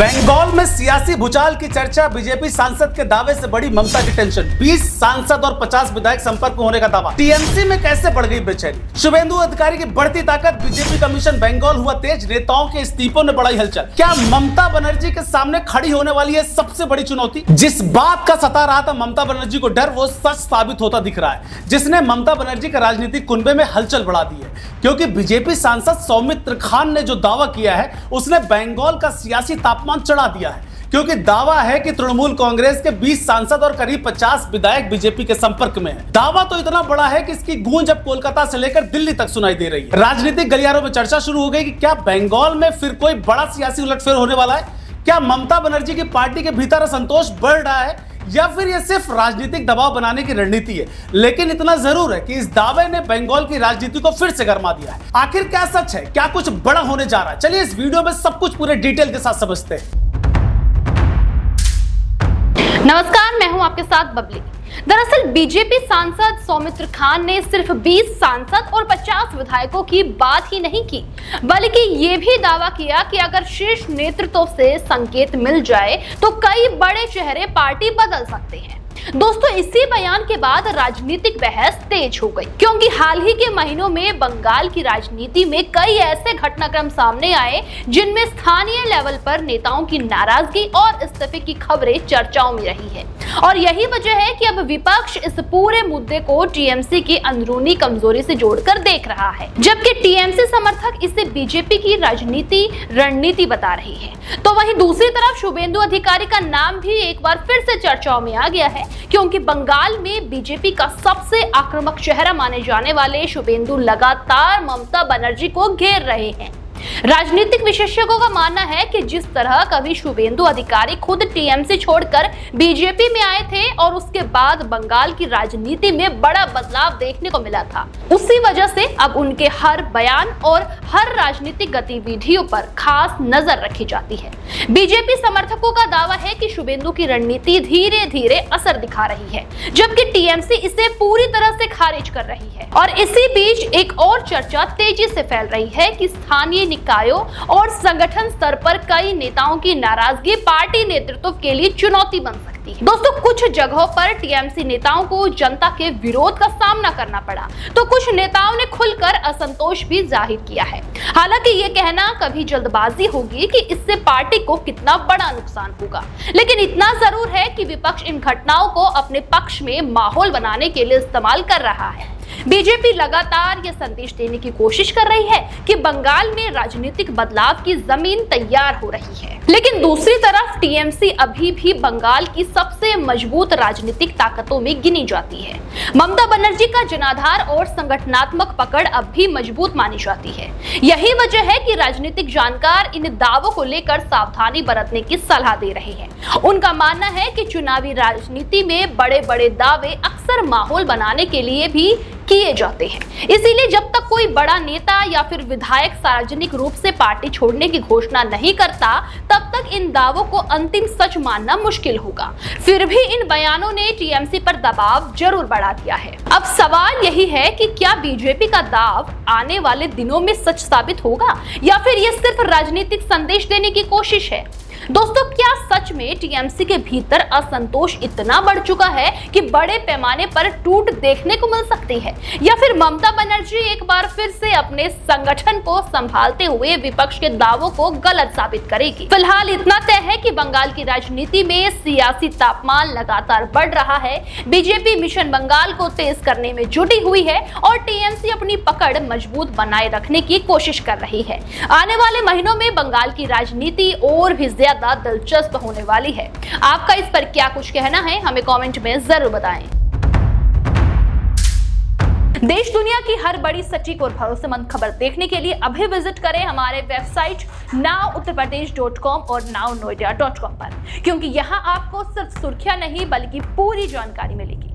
बंगाल में सियासी भूचाल की चर्चा, बीजेपी सांसद के दावे से बड़ी ममता की टेंशन। 20 सांसद और 50 विधायक संपर्क में होने का दावा। टीएमसी में कैसे बढ़ गई बेचैनी। शुभेंदु अधिकारी की बढ़ती ताकत, बीजेपी कमीशन बंगाल हुआ तेज, नेताओं के इस्तीफों ने बढ़ाई हलचल। क्या ममता बनर्जी के सामने खड़ी होने वाली है सबसे बड़ी चुनौती? जिस बात का सता रहा था ममता बनर्जी को डर, वो सच साबित होता दिख रहा है, जिसने ममता बनर्जी के राजनीतिक कुनबे में हलचल बढ़ा दी है। क्योंकि बीजेपी सांसद सौमित्र खान ने जो दावा किया है, उसने बंगाल का सियासी तापमान चढ़ा दिया है। क्योंकि दावा है कि तृणमूल कांग्रेस के 20 सांसद और करीब 50 विधायक बीजेपी के संपर्क में है। दावा तो इतना बड़ा है कि इसकी गूंज अब कोलकाता से लेकर दिल्ली तक सुनाई दे रही है। राजनीतिक गलियारों में चर्चा शुरू हो गई कि क्या बंगाल में फिर कोई बड़ा सियासी उलटफेर होने वाला है। क्या ममता बनर्जी की पार्टी के भीतर असंतोष बढ़ रहा है या फिर यह सिर्फ राजनीतिक दबाव बनाने की रणनीति है। लेकिन इतना जरूर है कि इस दावे ने बंगाल की राजनीति को फिर से गरमा दिया है। आखिर क्या सच है, क्या कुछ बड़ा होने जा रहा है? चलिए इस वीडियो में सब कुछ पूरे डिटेल के साथ समझते हैं। नमस्कार, मैं हूं आपके साथ बबली। दरअसल बीजेपी सांसद सौमित्र खान ने सिर्फ 20 सांसद और 50 विधायकों की बात ही नहीं की, बल्कि ये भी दावा किया कि अगर शीर्ष नेतृत्व से संकेत मिल जाए तो कई बड़े चेहरे पार्टी बदल सकते हैं। दोस्तों, इसी बयान के बाद राजनीतिक बहस तेज हो गई, क्योंकि हाल ही के महीनों में बंगाल की राजनीति में कई ऐसे घटनाक्रम सामने आए जिनमें स्थानीय लेवल पर नेताओं की नाराजगी और इस्तीफे की खबरें चर्चाओं में रही है। और यही वजह है कि अब विपक्ष इस पूरे मुद्दे को टीएमसी की अंदरूनी कमजोरी से जोड़कर देख रहा है, जबकि टीएमसी समर्थक इसे बीजेपी की राजनीति रणनीति बता रही है। तो वहीं दूसरी तरफ शुभेंदु अधिकारी का नाम भी एक बार फिर से चर्चाओं में आ गया है, क्योंकि बंगाल में बीजेपी का सबसे आक्रामक चेहरा माने जाने वाले शुभेंदु लगातार ममता बनर्जी को घेर रहे हैं। राजनीतिक विशेषज्ञों का मानना है कि जिस तरह कभी शुभेंदु अधिकारी खुद टीएमसी छोड़कर बीजेपी में आए थे और उसके बाद बंगाल की राजनीति में बड़ा बदलाव देखने को मिला था, उसी वजह से अब उनके हर बयान और हर राजनीतिक गतिविधियों पर खास नजर रखी जाती है। बीजेपी समर्थकों का दावा है कि शुभेंदु की रणनीति धीरे धीरे असर दिखा रही है, जबकि टीएमसी इसे पूरी तरह से खारिज कर रही है। और इसी बीच एक और चर्चा तेजी से फैल रही है कि स्थानीय निकायों और संगठन स्तर पर कई नेताओं की नाराजगी पार्टी नेतृत्व के लिए चुनौती बन सकती है। दोस्तों, कुछ जगहों पर टीएमसी नेताओं को जनता के विरोध का सामना करना पड़ा, तो कुछ नेताओं ने खुलकर असंतोष भी जाहिर किया है। हालांकि ये कहना कभी जल्दबाजी होगी कि इससे पार्टी को कितना बड़ा नुकसान होगा, लेकिन इतना जरूर है कि विपक्ष इन घटनाओं को अपने पक्ष में माहौल बनाने के लिए इस्तेमाल कर रहा है। बीजेपी लगातार यह संदेश देने की कोशिश कर रही है कि बंगाल में राजनीतिक बदलाव की जमीन तैयार हो रही है, लेकिन दूसरी तरफ टीएमसी अभी भी बंगाल की सबसे मजबूत राजनीतिक ताकतों में गिनी जाती है। ममता बनर्जी का जनाधार और संगठनात्मक पकड़ अब भी मजबूत मानी जाती है। यही वजह है कि राजनीतिक जानकार इन दावों को लेकर सावधानी बरतने की सलाह दे रहे हैं। उनका मानना है कि चुनावी राजनीति में बड़े बड़े दावे अक्सर माहौल बनाने के लिए भी किए जाते हैं, इसीलिए जब तक कोई बड़ा नेता या फिर विधायक सार्वजनिक रूप से पार्टी छोड़ने की घोषणा नहीं करता, तब तक इन दावों को अंतिम सच मानना मुश्किल होगा। फिर भी इन बयानों ने टीएमसी पर दबाव जरूर बढ़ा दिया है। अब सवाल यही है कि क्या बीजेपी का दाव आने वाले दिनों में सच साबित होगा या फिर ये सिर्फ राजनीतिक संदेश देने की कोशिश है? दोस्तों, क्या सच में टीएमसी के भीतर असंतोष इतना बढ़ चुका है कि बड़े पैमाने पर टूट देखने को मिल सकती है, या फिर ममता बनर्जी एक बार फिर से अपने संगठन को संभालते हुए विपक्ष के दावों को गलत साबित करेगी? फिलहाल इतना तय है कि बंगाल की राजनीति में सियासी तापमान लगातार बढ़ रहा है। बीजेपी मिशन बंगाल को तेज करने में जुटी हुई है और टीएमसी अपनी पकड़ मजबूत बनाए रखने की कोशिश कर रही है। आने वाले महीनों में बंगाल की राजनीति और भी ज्यादा दिलचस्प होने वाली है। आपका इस पर क्या कुछ कहना है, हमें कमेंट में जरूर बताएं। देश दुनिया की हर बड़ी, सटीक और भरोसेमंद खबर देखने के लिए अभी विजिट करें हमारे वेबसाइट nowuttarpradesh.com और nownoida.com पर, क्योंकि यहाँ आपको सिर्फ सुर्खियां नहीं बल्कि पूरी जानकारी मिलेगी।